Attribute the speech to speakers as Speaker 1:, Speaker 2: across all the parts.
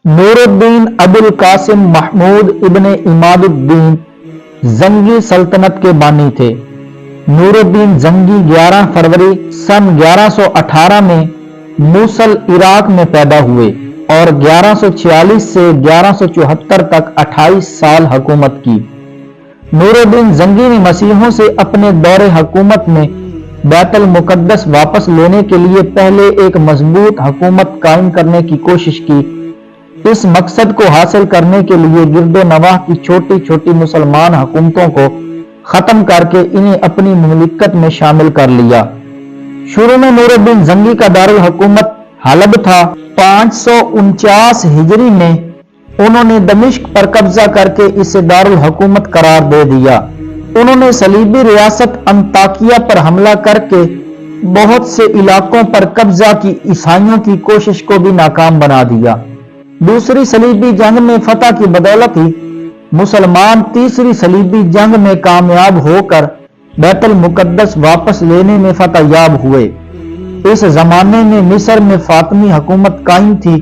Speaker 1: नूरुद्दीन अबुल कासिम महमूद इब्ने इमादुद्दीन जंगी सल्तनत के बानी थे। नूरुद्दीन जंगी 11 फरवरी सन 1118 में मूसल इराक में पैदा हुए और 1146 से 1174 तक 28 साल हुकूमत की। नूरुद्दीन जंगी ने मसीहों से अपने दौरे हुकूमत में बैतुल मुकद्दस वापस लेने के लिए पहले एक मजबूत हुकूमत कायम करने की कोशिश की। इस मकसद को हासिल करने के लिए गिरदो नवाह की छोटी छोटी मुसलमान हुकूमतों को खत्म करके इन्हें अपनी मुमलिकत में शामिल कर लिया। शुरू में नूरुद्दीन जंगी का दारुल हुकूमत हलब था। 549 हिजरी में उन्होंने दमिश्क पर कब्जा करके इसे दारुल हुकूमत करार दे दिया। उन्होंने सलीबी रियासत अंताकिया पर हमला करके बहुत से इलाकों पर कब्जा की ईसाइयों की कोशिश को भी नाकाम बना दिया। दूसरी सलीबी जंग में फतह की बदौलत ही मुसलमान तीसरी सलीबी जंग में कामयाब होकर बैतुल मुकद्दस वापस लेने में फतह याब हुए। इस जमाने में मिस्र में फातमी हुकूमत कायम थी,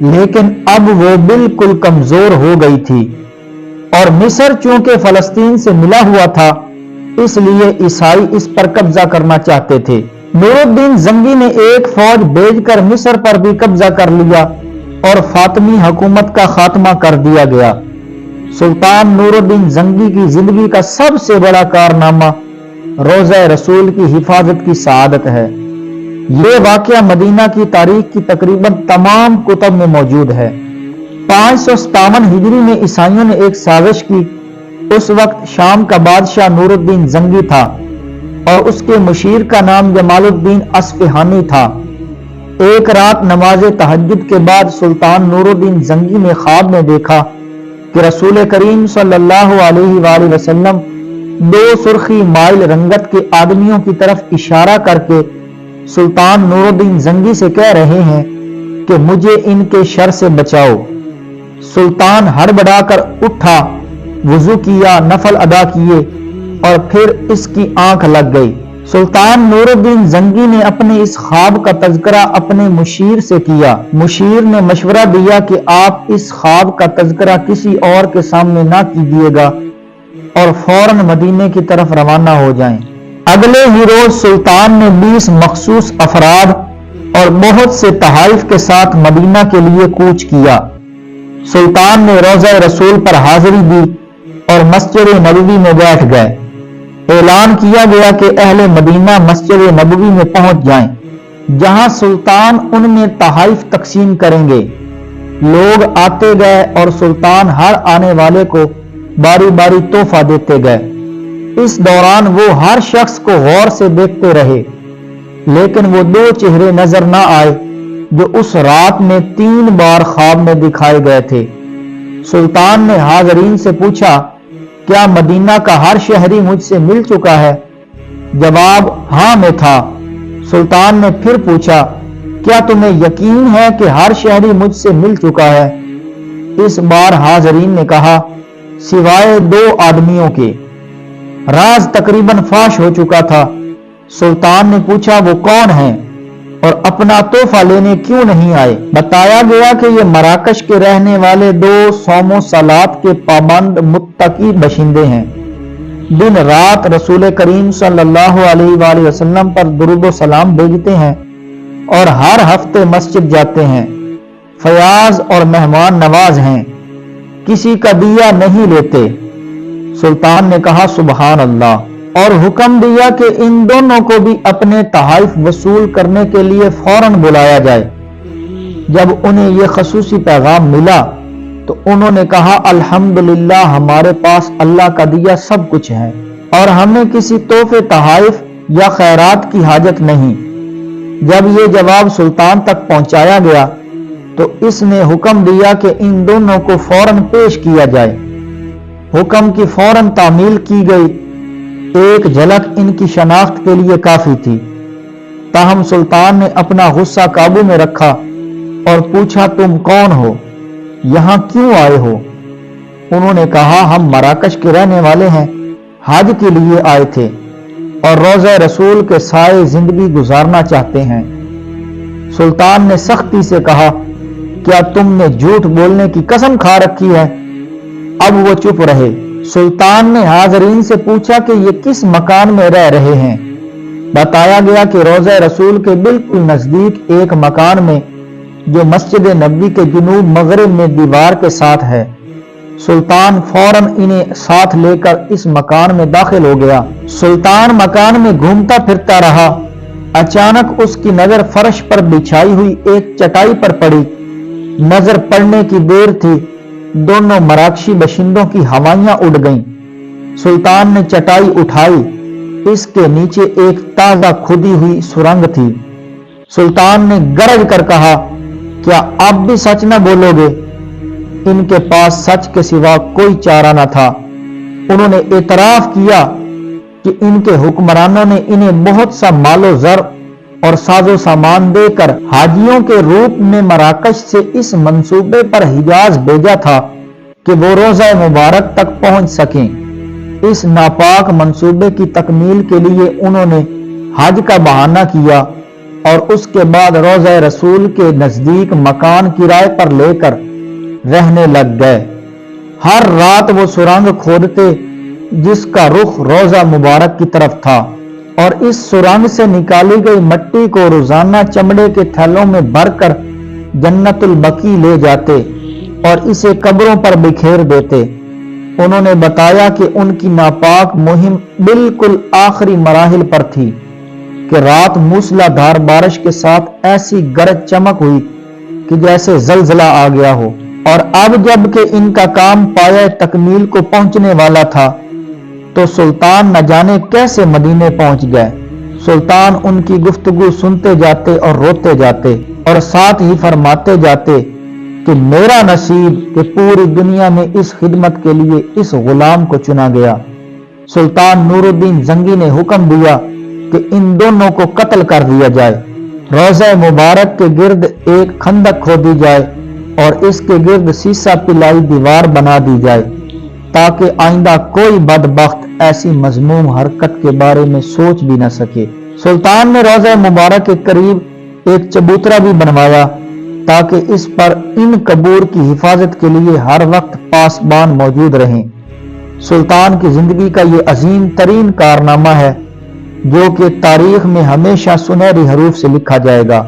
Speaker 1: लेकिन अब वो बिल्कुल कमजोर हो गई थी और मिस्र चूंकि फलस्तीन से मिला हुआ था, इसलिए ईसाई इस पर कब्जा करना चाहते थे। नूरुद्दीन जंगी ने एक फौज भेजकर मिस्र पर भी कब्जा कर लिया और फातमी हुकूमत का खात्मा कर दिया गया। सुल्तान नूरुद्दीन जंगी की जिंदगी का सबसे बड़ा कारनामा रोज़ा रसूल की हिफाजत की सआदत है। ये वाकया मदीना की तारीख की तकरीबन तमाम कुतब में मौजूद है। 557 हिजरी में ईसाइयों ने एक साजिश की। उस वक्त शाम का बादशाह नूरुद्दीन जंगी था और उसके मुशीर का नाम जमालुद्दीन अस्फहानी था। एक रात नमाज तहज्जुद के बाद सुल्तान नूरुद्दीन जंगी ने ख्वाब में देखा कि रसूल करीम सल्लल्लाहु अलैहि वसल्लम 2 सुर्खी माइल रंगत के आदमियों की तरफ इशारा करके सुल्तान नूरुद्दीन जंगी से कह रहे हैं कि मुझे इनके शर से बचाओ। सुल्तान हड़बड़ाकर उठा, वुजू किया, नफल अदा किए और फिर इसकी आंख लग गई। सुल्तान नूरुद्दीन जंगी ने अपने इस ख्वाब का तज़किरा अपने मुशीर से किया। मुशीर ने मशवरा दिया कि आप इस ख्वाब का तज़किरा किसी और के सामने ना कीजिएगा और फौरन मदीने की तरफ रवाना हो जाएं। अगले ही रोज सुल्तान ने 20 मखसूस अफराद और बहुत से तहाइफ के साथ मदीना के लिए कूच किया। सुल्तान ने रोज़ा रसूल पर हाजिरी दी और मस्जिद नबवी में बैठ गए। ऐलान किया गया कि अहले मदीना मस्जिद नबवी में पहुंच जाएं, जहां सुल्तान उनमें तहाइफ तकसीम करेंगे। लोग आते गए और सुल्तान हर आने वाले को बारी बारी तोहफा देते गए। इस दौरान वो हर शख्स को गौर से देखते रहे, लेकिन वो 2 चेहरे नजर ना आए जो उस रात में 3 बार ख्वाब में दिखाए गए थे। सुल्तान ने हाजरीन से पूछा, क्या मदीना का हर शहरी मुझसे मिल चुका है? जवाब हाँ में था। सुल्तान ने फिर पूछा, क्या तुम्हें यकीन है कि हर शहरी मुझसे मिल चुका है? इस बार हाजरीन ने कहा, सिवाय 2 आदमियों के। राज तकरीबन फाश हो चुका था। सुल्तान ने पूछा, वो कौन है और अपना तोहफा लेने क्यों नहीं आए? बताया गया कि ये मराकश के रहने वाले 2 सौमो सलात के पाबंद मुत्तकी बशिंदे हैं। दिन रात रसूल करीम सल्लल्लाहु अलैहि वसल्लम पर दुरूद सलाम भेजते हैं और हर हफ्ते मस्जिद जाते हैं। फयाज और मेहमान नवाज हैं, किसी का दिया नहीं लेते। सुल्तान ने कहा, सुबहान अल्लाह, और हुक्म दिया कि इन दोनों को भी अपने तहाइफ वसूल करने के लिए फौरन बुलाया जाए। जब उन्हें यह खसूसी पैगाम मिला तो उन्होंने कहा, अल्हम्दुलिल्लाह, हमारे पास अल्लाह का दिया सब कुछ है और हमें किसी तोहफे तहाइफ या खैरात की हाजत नहीं। जब ये जवाब सुल्तान तक पहुंचाया गया तो इसने हुक्म दिया कि इन दोनों को फौरन पेश किया जाए। हुक्म की फौरन तामील की गई। एक झलक इनकी शनाख्त के लिए काफी थी। ताहम सुल्तान ने अपना गुस्सा काबू में रखा और पूछा, तुम कौन हो? यहां क्यों आए हो? उन्होंने कहा, हम मराकश के रहने वाले हैं, हज के लिए आए थे और रोज़ा रसूल के साए जिंदगी गुजारना चाहते हैं। सुल्तान ने सख्ती से कहा, کیا تم نے جھوٹ بولنے کی قسم کھا رکھی ہے؟ اب وہ چپ رہے۔ سلطان نے حاضرین سے پوچھا کہ یہ کس مکان میں رہ رہے ہیں؟ بتایا گیا کہ روضہ رسول کے بالکل نزدیک ایک مکان میں، جو مسجد نبوی کے جنوب مغرب میں دیوار کے ساتھ ہے۔ سلطان فوراً انہیں ساتھ لے کر اس مکان میں داخل ہو گیا۔ سلطان مکان میں گھومتا پھرتا رہا۔ اچانک اس کی نظر فرش پر بچھائی ہوئی ایک چٹائی پر پڑی۔ نظر پڑنے کی دیر تھی، دونوں مراکشی باشندوں کی ہوائیاں اڑ گئیں۔ سلطان نے چٹائی اٹھائی، اس کے نیچے ایک تازہ کھودی ہوئی سرنگ تھی۔ سلطان نے گرج کر کہا، کیا آپ بھی سچ نہ بولو گے؟ ان کے پاس سچ کے سوا کوئی چارہ نہ تھا۔ انہوں نے اعتراف کیا کہ ان کے حکمرانوں نے انہیں بہت سا مال و زر اور ساز و سامان دے کر حاجیوں کے روپ میں مراکش سے اس منصوبے پر حجاز بھیجا تھا کہ وہ روضہ مبارک تک پہنچ سکیں۔ اس ناپاک منصوبے کی تکمیل کے لیے انہوں نے حج کا بہانہ کیا اور اس کے بعد روضہ رسول کے نزدیک مکان کرائے پر لے کر رہنے لگ گئے۔ ہر رات وہ سرنگ کھودتے جس کا رخ روضہ مبارک کی طرف تھا، اور اس سرنگ سے نکالی گئی مٹی کو روزانہ چمڑے کے تھیلوں میں بھر کر جنت البقیع لے جاتے اور اسے قبروں پر بکھیر دیتے۔ انہوں نے بتایا کہ ان کی ناپاک مہم بالکل آخری مراحل پر تھی کہ رات موسلا دھار بارش کے ساتھ ایسی گرج چمک ہوئی کہ جیسے زلزلہ آ گیا ہو، اور اب جب کہ ان کا کام پایہ تکمیل کو پہنچنے والا تھا تو سلطان نہ جانے کیسے مدینے پہنچ گئے۔ سلطان ان کی گفتگو سنتے جاتے اور روتے جاتے، اور ساتھ ہی فرماتے جاتے کہ میرا نصیب کہ پوری دنیا میں اس خدمت کے لیے اس غلام کو چنا گیا۔ سلطان نور الدین زنگی نے حکم دیا کہ ان دونوں کو قتل کر دیا جائے۔ روضہ مبارک کے گرد ایک خندق کھودی جائے اور اس کے گرد سیسا پلائی دیوار بنا دی جائے تاکہ آئندہ کوئی بدبخت ایسی مذموم حرکت کے بارے میں سوچ بھی نہ سکے۔ سلطان نے روضہ مبارک کے قریب ایک چبوترا بھی بنوایا تاکہ اس پر ان قبور کی حفاظت کے لیے ہر وقت پاسبان موجود رہیں۔ سلطان کی زندگی کا یہ عظیم ترین کارنامہ ہے جو کہ تاریخ میں ہمیشہ سنہری حروف سے لکھا جائے گا۔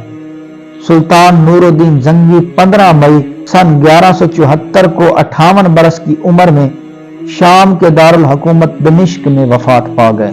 Speaker 1: سلطان نور الدین زنگی 15 مئی سن 1174 کو 58 برس کی عمر میں شام کے دارالحکومت دمشق میں وفات پا گئے۔